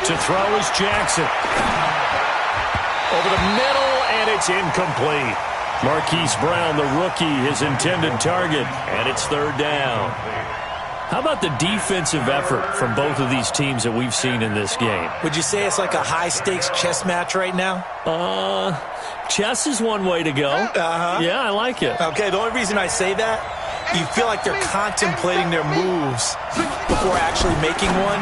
To throw is Jackson. Over the middle, and it's incomplete. Marquise Brown, the rookie, his intended target, and it's third down. How about the defensive effort from both of these teams that we've seen in this game? Would you say it's like a high-stakes chess match right now? Chess is one way to go. Yeah, I like it. Okay, the only reason I say that, you feel like they're contemplating their moves before actually making one,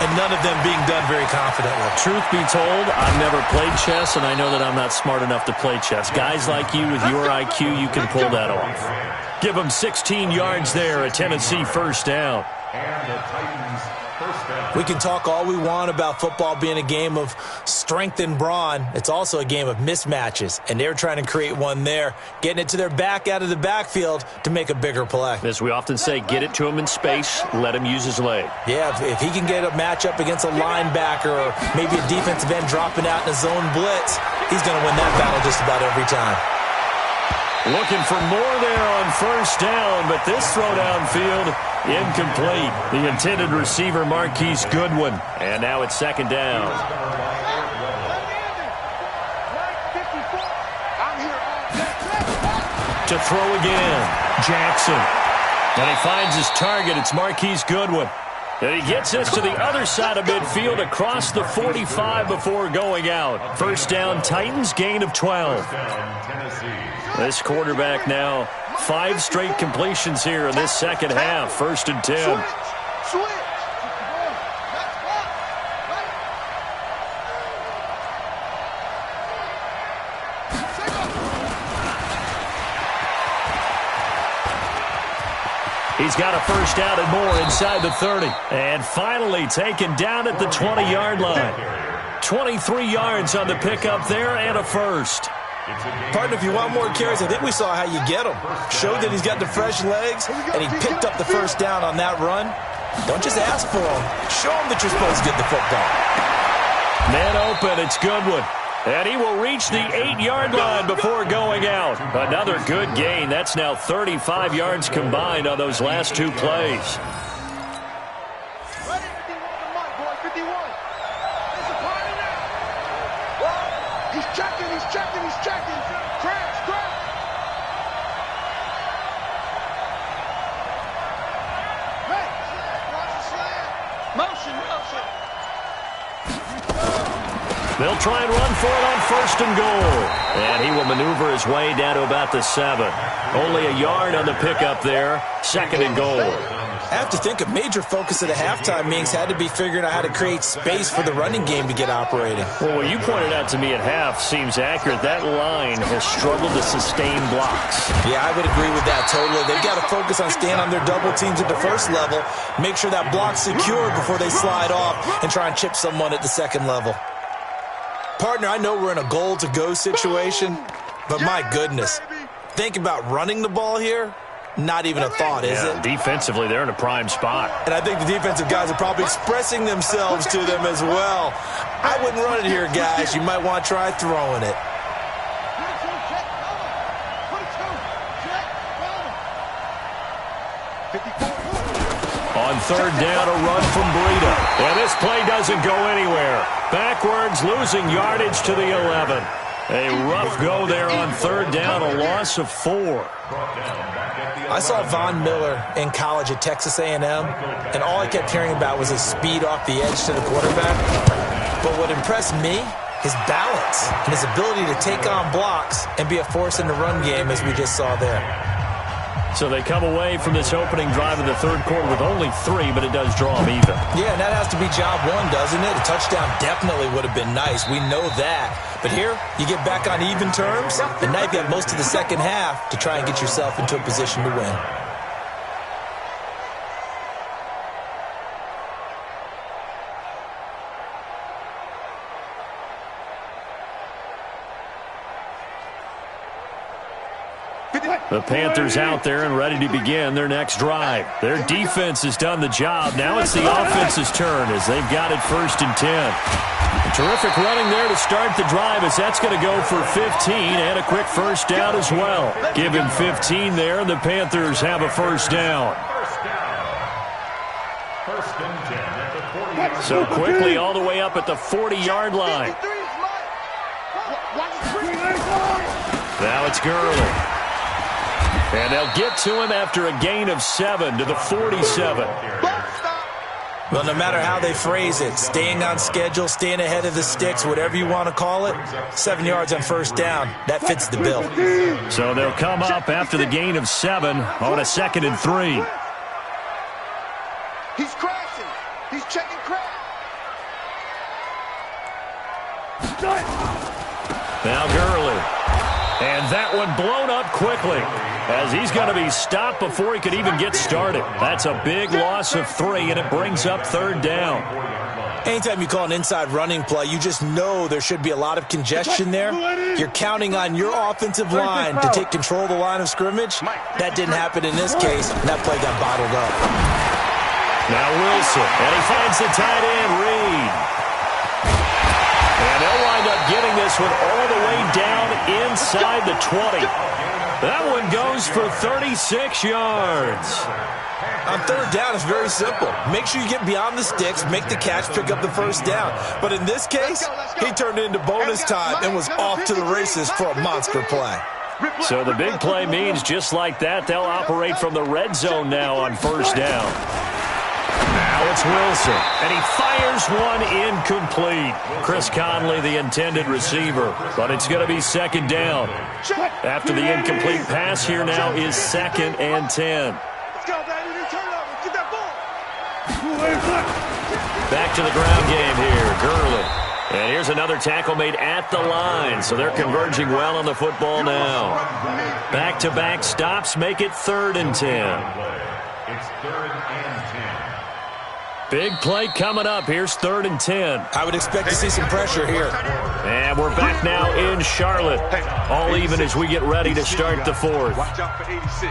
and none of them being done very confidently. Truth be told, I've never played chess, and I know that I'm not smart enough to play chess. Guys like you with your IQ, you can pull that off. Give them 16 yards there, a Tennessee first down. And the Titans first down. We can talk all we want about football being a game of strength and brawn. It's also a game of mismatches, and they're trying to create one there, getting it to their back out of the backfield to make a bigger play. As we often say, get it to him in space, let him use his leg. Yeah, if he can get a matchup against a linebacker or maybe a defensive end dropping out in a zone blitz, he's going to win that battle just about every time. Looking for more there on first down, but this throw downfield, incomplete. The intended receiver, Marquise Goodwin. And now it's second down. To throw again, Jackson. And he finds his target. It's Marquise Goodwin. And he gets this to the other side of midfield across the 45 before going out. First down, Titans, gain of 12. This quarterback now, 5 straight completions here in this second half. First and 10. He's got a first down and more inside the 30. And finally taken down at the 20-yard line. 23 yards on the pickup there and a first. Partner, if you want more carries, I think we saw how you get him. Showed that he's got the fresh legs, and he picked up the first down on that run. Don't just ask for him. Show him that you're supposed to get the football. Man open, it's Goodwin. And he will reach the 8-yard line before going out. Another good gain. That's now 35 yards combined on those last 2 plays. They'll try and run for it on first and goal. And he will maneuver his way down to about the 7. Only a yard on the pickup there. Second and goal. I have to think a major focus at a halftime meetings had to be figuring out how to create space for the running game to get operating. Well, what you pointed out to me at half seems accurate. That line has struggled to sustain blocks. Yeah, I would agree with that totally. They've got to focus on staying on their double teams at the first level, make sure that block's secure before they slide off and try and chip someone at the second level. Partner, I know we're in a goal-to-go situation, but my goodness, think about running the ball here. Not even a thought, is it? Defensively, they're in a prime spot. And I think the defensive guys are probably expressing themselves to them as well. I wouldn't run it here, guys. You might want to try throwing it. On third down, a run from Breida. And this play doesn't go anywhere. Backwards, losing yardage to the 11. A rough go there on third down, a loss of 4. I saw Von Miller in college at Texas A&M, and all I kept hearing about was his speed off the edge to the quarterback. But what impressed me, his balance and his ability to take on blocks and be a force in the run game, as we just saw there. So they come away from this opening drive in the third quarter with only 3, but it does draw them even. Yeah, and that has to be job 1, doesn't it? A touchdown definitely would have been nice. We know that. But here, you get back on even terms, and now you've got most of the second half to try and get yourself into a position to win. The Panthers out there and ready to begin their next drive. Their defense has done the job. Now it's the offense's turn as they've got it first and 10. Terrific running there to start the drive as that's going to go for 15 and a quick first down as well. Give him 15 there, and the Panthers have a first down. First and 10 at the 40. So quickly all the way up at the 40-yard line. Now it's Gurley. And they'll get to him after a gain of 7 to the 47. Well, no matter how they phrase it, staying on schedule, staying ahead of the sticks, whatever you want to call it, 7 yards on first down, that fits the bill. So they'll come up after the gain of 7 on a 2nd and 3. He's crashing. He's checking crash. Now Gurley. And that one blown up quickly as he's going to be stopped before he could even get started. That's a big loss of 3, and it brings up 3rd down. Anytime you call an inside running play, you just know there should be a lot of congestion there. You're counting on your offensive line to take control of the line of scrimmage. That didn't happen in this case, and that play got bottled up. Now Wilson, and he finds the tight end, Reed. And they'll wind up getting this one all the way down inside the 20. That one goes for 36 yards. On 3rd down, it's very simple. Make sure you get beyond the sticks, make the catch, pick up the first down. But in this case, he turned it into bonus time and was off to the races for a monster play. So the big play means just like that, they'll operate from the red zone now on 1st down. Now it's Wilson, and he fires one incomplete. Chris Conley, the intended receiver, but it's going to be 2nd down. After the incomplete pass, here now is 2nd and 10. Back to the ground game here, Gurley. And here's another tackle made at the line, so they're converging well on the football now. Back-to-back stops make it 3rd and 10. It's 3rd and 10. Big play coming up. Here's 3rd and 10. I would expect to see some pressure here. And we're back now in Charlotte. All even as we get ready to start the 4th. Watch out for 86.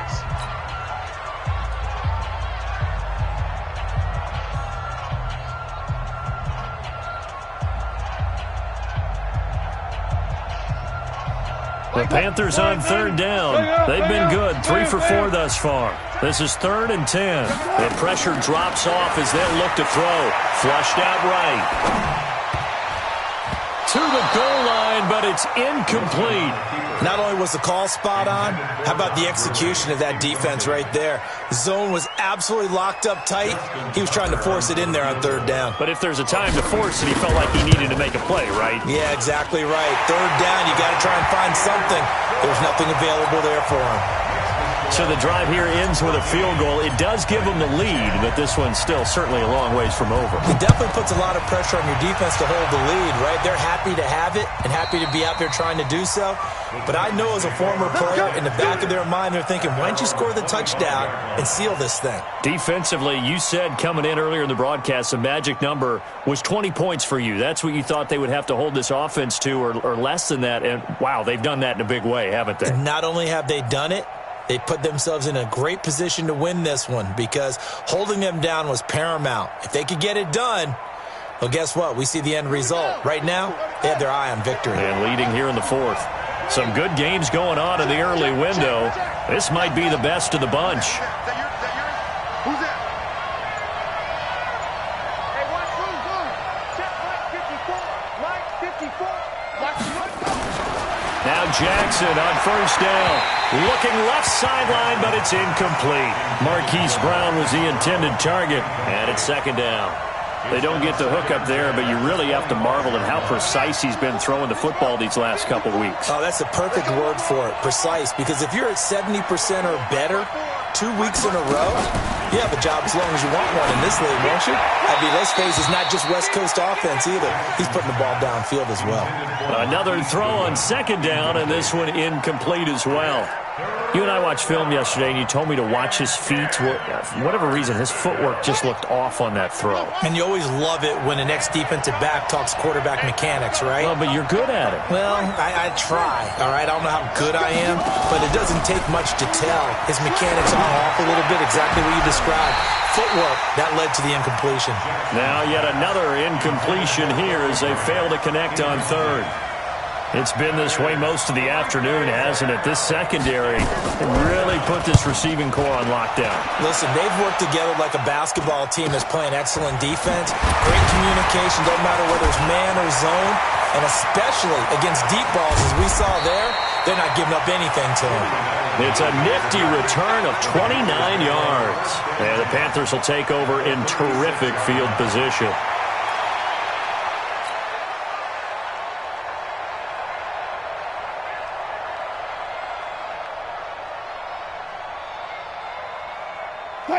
The Panthers on 3rd down. They've been good, 3 for 4 thus far. This is 3rd and 10. The pressure drops off as they'll look to throw. Flushed out right. To the goal line, but it's incomplete. Not only was the call spot on, how about the execution of that defense right there? Zone was absolutely locked up tight. He was trying to force it in there on 3rd down. But if there's a time to force it, he felt like he needed to make a play, right? Yeah, exactly right. 3rd down, you got to try and find something. There's nothing available there for him. So the drive here ends with a field goal. It does give them the lead, but this one's still certainly a long ways from over. It definitely puts a lot of pressure on your defense to hold the lead, right? They're happy to have it and happy to be out there trying to do so. But I know as a former player, in the back of their mind, they're thinking, why don't you score the touchdown and seal this thing? Defensively, you said coming in earlier in the broadcast, the magic number was 20 points for you. That's what you thought they would have to hold this offense to or less than that. And, wow, they've done that in a big way, haven't they? And not only have they done it, they put themselves in a great position to win this one because holding them down was paramount. If they could get it done, well, guess what? We see the end result. Right now, they have their eye on victory. And leading here in the 4th. Some good games going on in the early window. This might be the best of the bunch. Who's that? Hey, watch who's check Mike 54. Mike 54. Now Jackson on 1st down. Looking left sideline, but it's incomplete. Marquise Brown was the intended target, and it's 2nd down. They don't get the hook up there, but you really have to marvel at how precise he's been throwing the football these last couple weeks. Oh, that's the perfect word for it, precise, because if you're at 70% or better 2 weeks in a row, you have a job as long as you want one in this league, won't you? I mean, let's face it, it's not just West Coast offense either. He's putting the ball downfield as well. Another throw on 2nd down, and this one incomplete as well. You and I watched film yesterday, and you told me to watch his feet. For whatever reason, his footwork just looked off on that throw. And you always love it when an ex-defensive back talks quarterback mechanics, right? Well, but you're good at it. Well, I try, all right? I don't know how good I am, but it doesn't take much to tell. His mechanics are off a little bit, exactly what you described. Footwork, that led to the incompletion. Now yet another incompletion here as they fail to connect on 3rd. It's been this way most of the afternoon, hasn't it? This secondary really put this receiving core on lockdown. Listen, they've worked together like a basketball team that's playing excellent defense. Great communication, don't matter whether it's man or zone. And especially against deep balls, as we saw there, they're not giving up anything to them. It's a nifty return of 29 yards. And the Panthers will take over in terrific field position.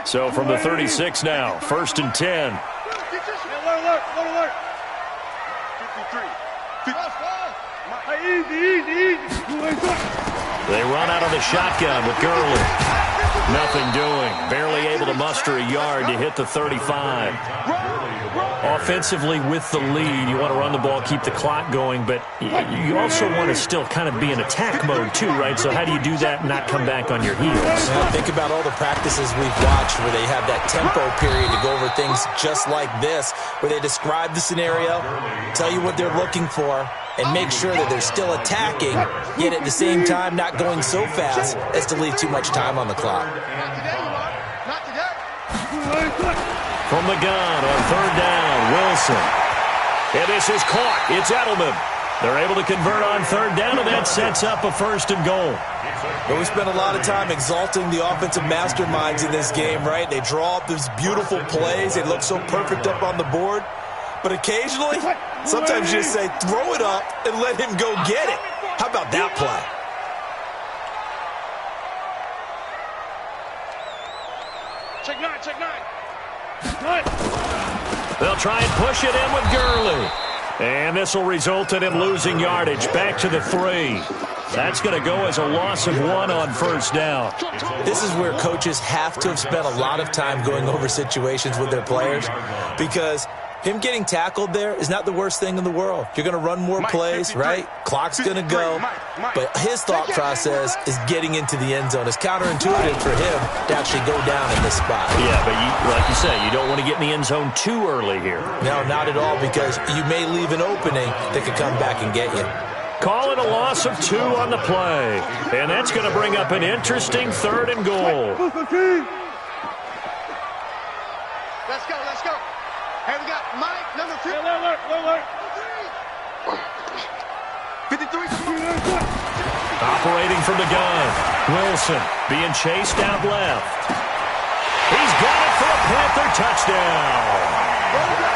So from the 36 now, 1st and 10. Alert. 53. Easy. They run out of the shotgun with Gurley. Nothing doing. Barely able to muster a yard to hit the 35. Offensively with the lead, you want to run the ball, keep the clock going, but you also want to still kind of be in attack mode too, right? So how do you do that and not come back on your heels? Now, think about all the practices we've watched where they have that tempo period to go over things just like this, where they describe the scenario, tell you what they're looking for, and make sure that they're still attacking, yet at the same time not going so fast as to leave too much time on the clock. Not today. From the gun on 3rd down, Wilson. And this is caught. It's Edelman. They're able to convert on 3rd down, and that sets up a 1st and goal. But we spent a lot of time exalting the offensive masterminds in this game, right? They draw up these beautiful plays. They look so perfect up on the board. But occasionally, sometimes you just say, throw it up and let him go get it. How about that play? Check nine. They'll try and push it in with Gurley. And this will result in him losing yardage back to the 3. That's going to go as a loss of 1 on 1st down. This is where coaches have to have spent a lot of time going over situations with their players, because him getting tackled there is not the worst thing in the world. You're going to run more plays, right? Clock's going to go. But his thought process is getting into the end zone. It's counterintuitive for him to actually go down in this spot. Yeah, but like you say, you don't want to get in the end zone too early here. No, not at all, because you may leave an opening that could come back and get you. Call it a loss of 2 on the play. And that's going to bring up an interesting 3rd and goal. Let's go. Hey, we got Mike, number 2. 53. Operating from the gun. Wilson being chased out left. He's got it for a Panther touchdown.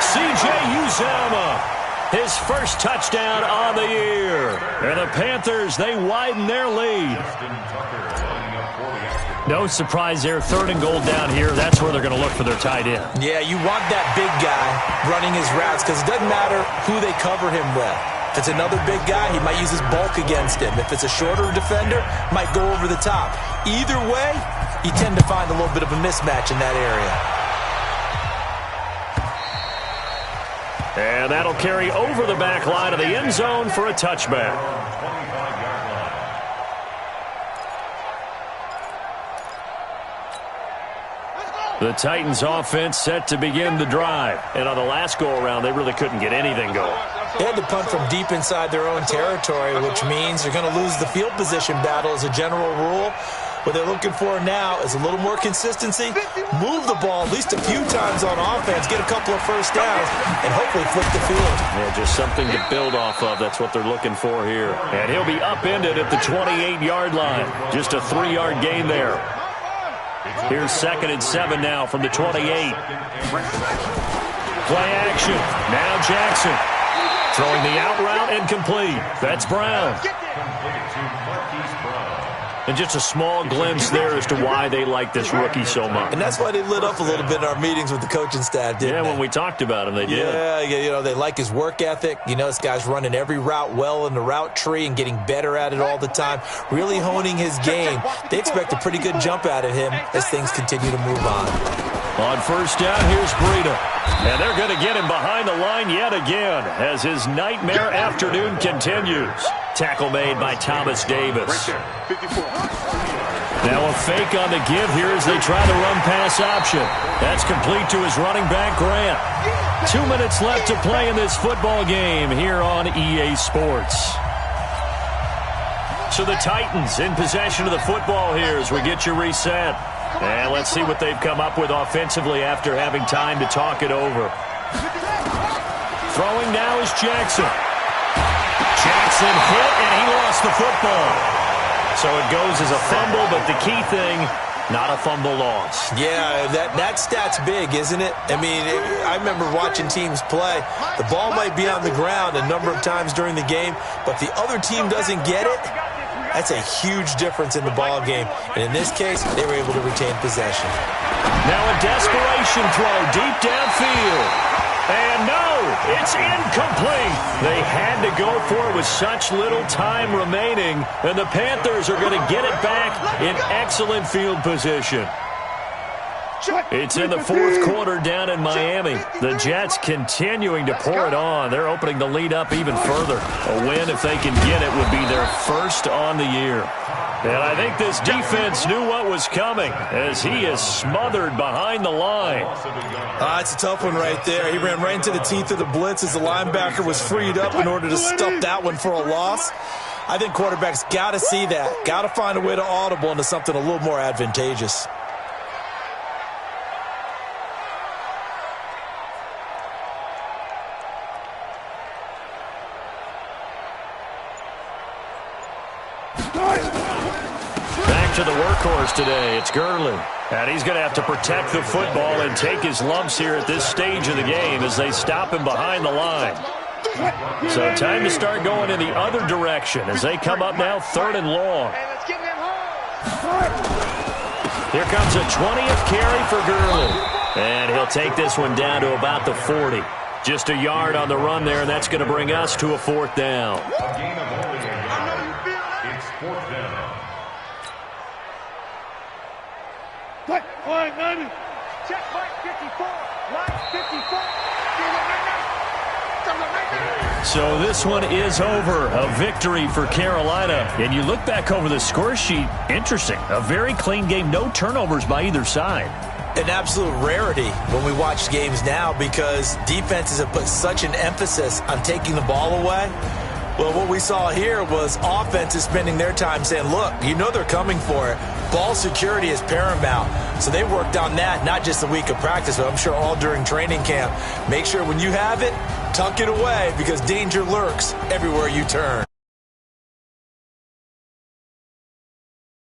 C.J. Uzomah. His first touchdown on the year. And the Panthers, they widen their lead. No surprise there. 3rd and goal down here. That's where they're going to look for their tight end. Yeah, you want that big guy running his routes, because it doesn't matter who they cover him with. If it's another big guy, he might use his bulk against him. If it's a shorter defender, might go over the top. Either way, you tend to find a little bit of a mismatch in that area. And that'll carry over the back line of the end zone for a touchback. The Titans offense set to begin the drive. And on the last go-around, they really couldn't get anything going. They had to punt from deep inside their own territory, which means they're going to lose the field position battle as a general rule. What they're looking for now is a little more consistency, move the ball at least a few times on offense, get a couple of first downs, and hopefully flip the field. Yeah, just something to build off of. That's what they're looking for here. And he'll be upended at the 28-yard line. Just a 3-yard gain there. Here's 2nd and 7 now from the 28. Play action. Now Jackson. Throwing the out route and complete. That's Brown. And just a small glimpse there as to why they like this rookie so much. And that's why they lit up a little bit in our meetings with the coaching staff, didn't they? Yeah, when we talked about him, they did. Yeah, you know, they like his work ethic. You know, this guy's running every route well in the route tree and getting better at it all the time, really honing his game. They expect a pretty good jump out of him as things continue to move on. On 1st down, here's Breida. And they're going to get him behind the line yet again as his nightmare afternoon continues. Tackle made by Thomas Davis. Now a fake on the give here as they try the run-pass option. That's complete to his running back, Grant. 2 minutes left to play in this football game here on EA Sports. So the Titans in possession of the football here as we get you reset. And let's see what they've come up with offensively after having time to talk it over. Throwing now is Jackson. Jackson hit, and he lost the football. So it goes as a fumble, but the key thing, not a fumble loss. Yeah, that stat's big, isn't it? I mean, I remember watching teams play. The ball might be on the ground a number of times during the game, but the other team doesn't get it. That's a huge difference in the ball game. And in this case, they were able to retain possession. Now a desperation throw deep downfield. And no, it's incomplete. They had to go for it with such little time remaining, and the Panthers are going to get it back in excellent field position. It's in the fourth quarter down in Miami. The Jets continuing to pour it on. They're opening the lead up even further. A win, if they can get it, would be their first on the year. And I think this defense knew what was coming as he is smothered behind the line. It's a tough one right there. He ran right into the teeth of the blitz as the linebacker was freed up in order to stuff that one for a loss. I think quarterbacks got to see that. Got to find a way to audible into something a little more advantageous. Back to the workhorse today. It's Gurley. And he's going to have to protect the football and take his lumps here at this stage of the game as they stop him behind the line. So time to start going in the other direction as they come up now 3rd and long. Here comes a 20th carry for Gurley. And he'll take this one down to about the 40. Just a yard on the run there, and that's going to bring us to a 4th down. A gain of only a yard. It's 4th down. Check line 54. Line 54. So this one is over. A victory for Carolina. And you look back over the score sheet, interesting. A very clean game, no turnovers by either side. An absolute rarity when we watch games now because defenses have put such an emphasis on taking the ball away. Well, what we saw here was offenses spending their time saying, look, you know they're coming for it. Ball security is paramount. So they worked on that, not just a week of practice, but I'm sure all during training camp. Make sure when you have it, tuck it away because danger lurks everywhere you turn.